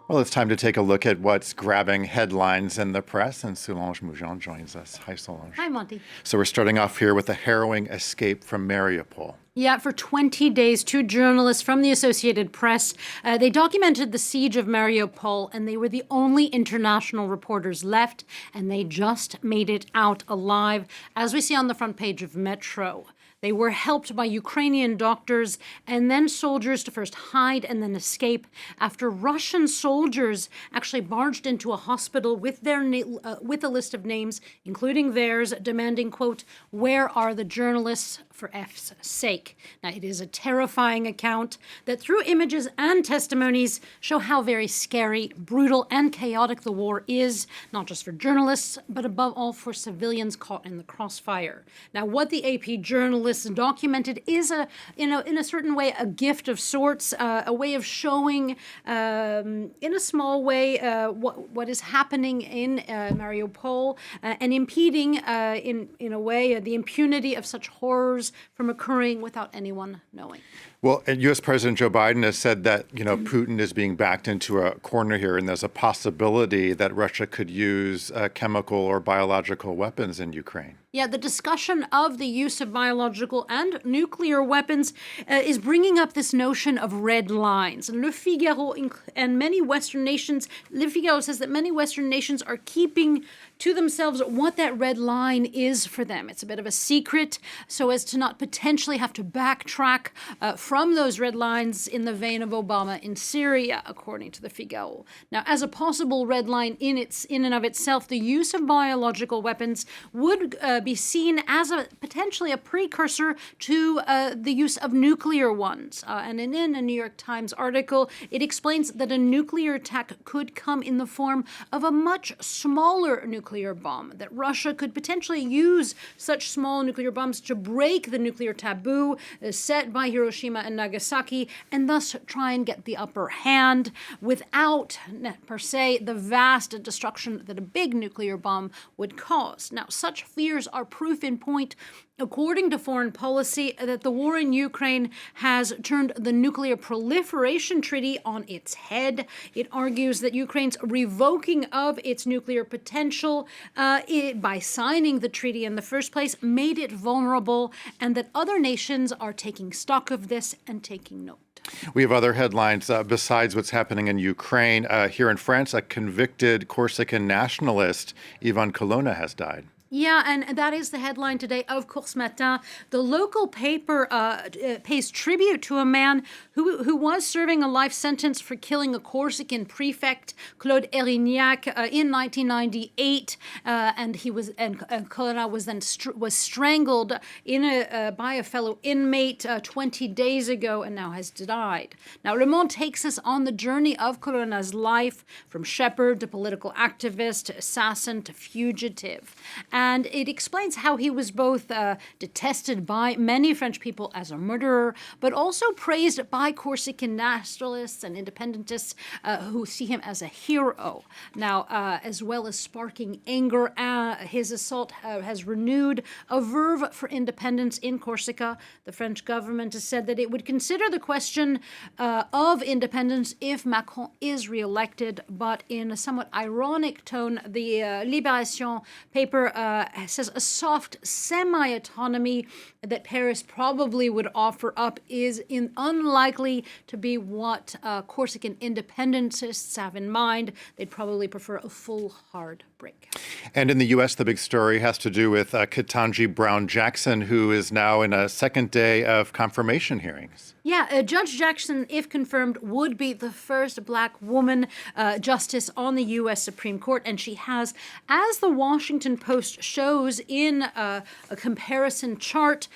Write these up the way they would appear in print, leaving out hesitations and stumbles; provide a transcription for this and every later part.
Well, it's time to take a look at what's grabbing headlines in the press, and Solange Moujon joins us. Hi, Solange. Hi, Monty. So we're starting off here with the harrowing escape from Mariupol. Yeah, for 20 days, two journalists from the Associated Press, they documented the siege of Mariupol, and they were the only international reporters left, and they just made it out alive, as we see on the front page of Metro. They were helped by Ukrainian doctors and then soldiers to first hide and then escape after Russian soldiers actually barged into a hospital with with a list of names, including theirs, demanding, quote, "Where are the journalists for F's sake?" Now, it is a terrifying account that through images and testimonies show how very scary, brutal, and chaotic the war is, not just for journalists, but above all for civilians caught in the crossfire. Now, what the AP journalists documented is in a certain way a gift of sorts, a way of showing in a small way what is happening in Mariupol and impeding in a way the impunity of such horrors from occurring without anyone knowing. Well, and U.S. President Joe Biden has said that, Putin is being backed into a corner here, and there's a possibility that Russia could use chemical or biological weapons in Ukraine. Yeah, the discussion of the use of biological and nuclear weapons is bringing up this notion of red lines. And Le Figaro and many Western nations, Le Figaro says that many Western nations are keeping to themselves what that red line is for them. It's a bit of a secret, so as to not potentially have to backtrack from those red lines in the vein of Obama in Syria, according to the Figaro. Now, as a possible red line in and of itself, the use of biological weapons would be seen as potentially a precursor to the use of nuclear ones. And in a New York Times article, it explains that a nuclear attack could come in the form of a much smaller nuclear bomb, that Russia could potentially use such small nuclear bombs to break the nuclear taboo set by Hiroshima and Nagasaki, and thus try and get the upper hand without, per se, the vast destruction that a big nuclear bomb would cause. Now, such fears are proof in point, according to Foreign Policy, that the war in Ukraine has turned the nuclear proliferation treaty on its head. It argues that Ukraine's revoking of its nuclear potential by signing the treaty in the first place made it vulnerable, and that other nations are taking stock of this and taking note. We have other headlines besides what's happening in Ukraine. Here in France, a convicted Corsican nationalist, Yvan Colonna, has died. Yeah, and that is the headline today of Course Matin. The local paper pays tribute to a man who was serving a life sentence for killing a Corsican prefect, Claude Erignac, in 1998, and Colonna was then was strangled by a fellow inmate 20 days ago, and now has died. Now, Le Monde takes us on the journey of Colonna's life, from shepherd to political activist to assassin to fugitive. And it explains how he was both detested by many French people as a murderer, but also praised by Corsican nationalists and independentists who see him as a hero. Now, as well as sparking anger, his assault has renewed a verve for independence in Corsica. The French government has said that it would consider the question of independence if Macron is re-elected, but in a somewhat ironic tone, the Libération paper says a soft semi-autonomy that Paris probably would offer up is unlikely to be what Corsican independentists have in mind. They'd probably prefer a full hard break. And in the U.S., the big story has to do with Ketanji Brown Jackson, who is now in a second day of confirmation hearings. Yeah, Judge Jackson, if confirmed, would be the first Black woman justice on the U.S. Supreme Court, and she has, as the Washington Post shows in a comparison chart,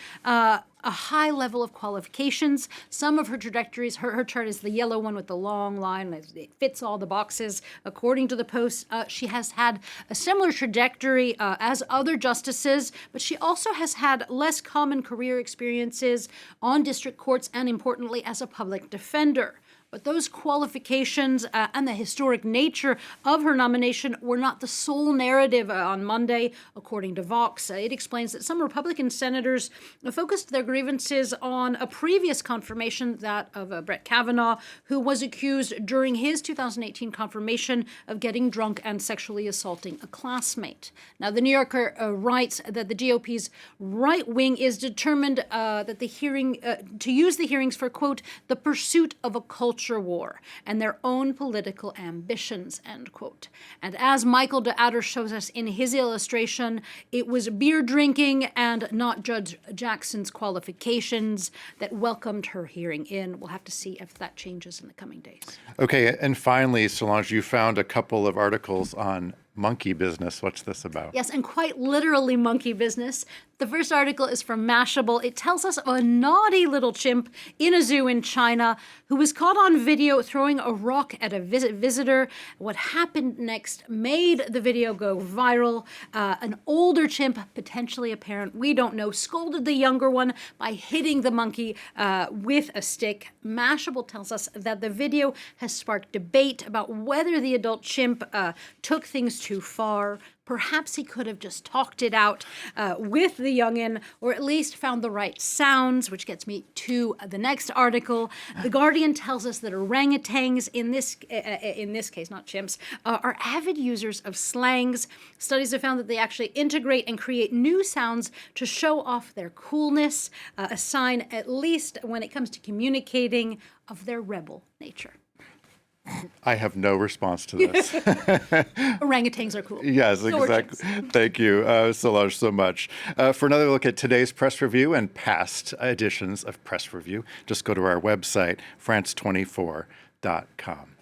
a high level of qualifications. Some of her trajectories, her chart is the yellow one with the long line. It fits all the boxes. According to the Post, she has had a similar trajectory as other justices, but she also has had less common career experiences on district courts and, importantly, as a public defender. But those qualifications and the historic nature of her nomination were not the sole narrative on Monday, according to Vox. It explains that some Republican senators focused their grievances on a previous confirmation, that of Brett Kavanaugh, who was accused during his 2018 confirmation of getting drunk and sexually assaulting a classmate. Now, the New Yorker writes that the GOP's right wing is determined that the hearing to use the hearings for, quote, the pursuit of a culture war and their own political ambitions, end quote. And as Michael de Adder shows us in his illustration, it was beer drinking and not Judge Jackson's qualifications that welcomed her hearing in. We'll have to see if that changes in the coming days. Okay, and finally, Solange, you found a couple of articles on monkey business. What's this about? Yes, and quite literally monkey business. The first article is from Mashable. It tells us of a naughty little chimp in a zoo in China who was caught on video throwing a rock at a visitor. What happened next made the video go viral. An older chimp, potentially a parent, we don't know, scolded the younger one by hitting the monkey with a stick. Mashable tells us that the video has sparked debate about whether the adult chimp took things too far. Perhaps he could have just talked it out with the youngin, or at least found the right sounds, which gets me to the next article. The Guardian tells us that orangutans, in this case, not chimps, are avid users of slangs. Studies have found that they actually integrate and create new sounds to show off their coolness, a sign, at least when it comes to communicating, of their rebel nature. I have no response to this. Orangutans are cool. Yes, So exactly. Thank you, Solange, so much. For another look at today's press review and past editions of Press Review, just go to our website, france24.com.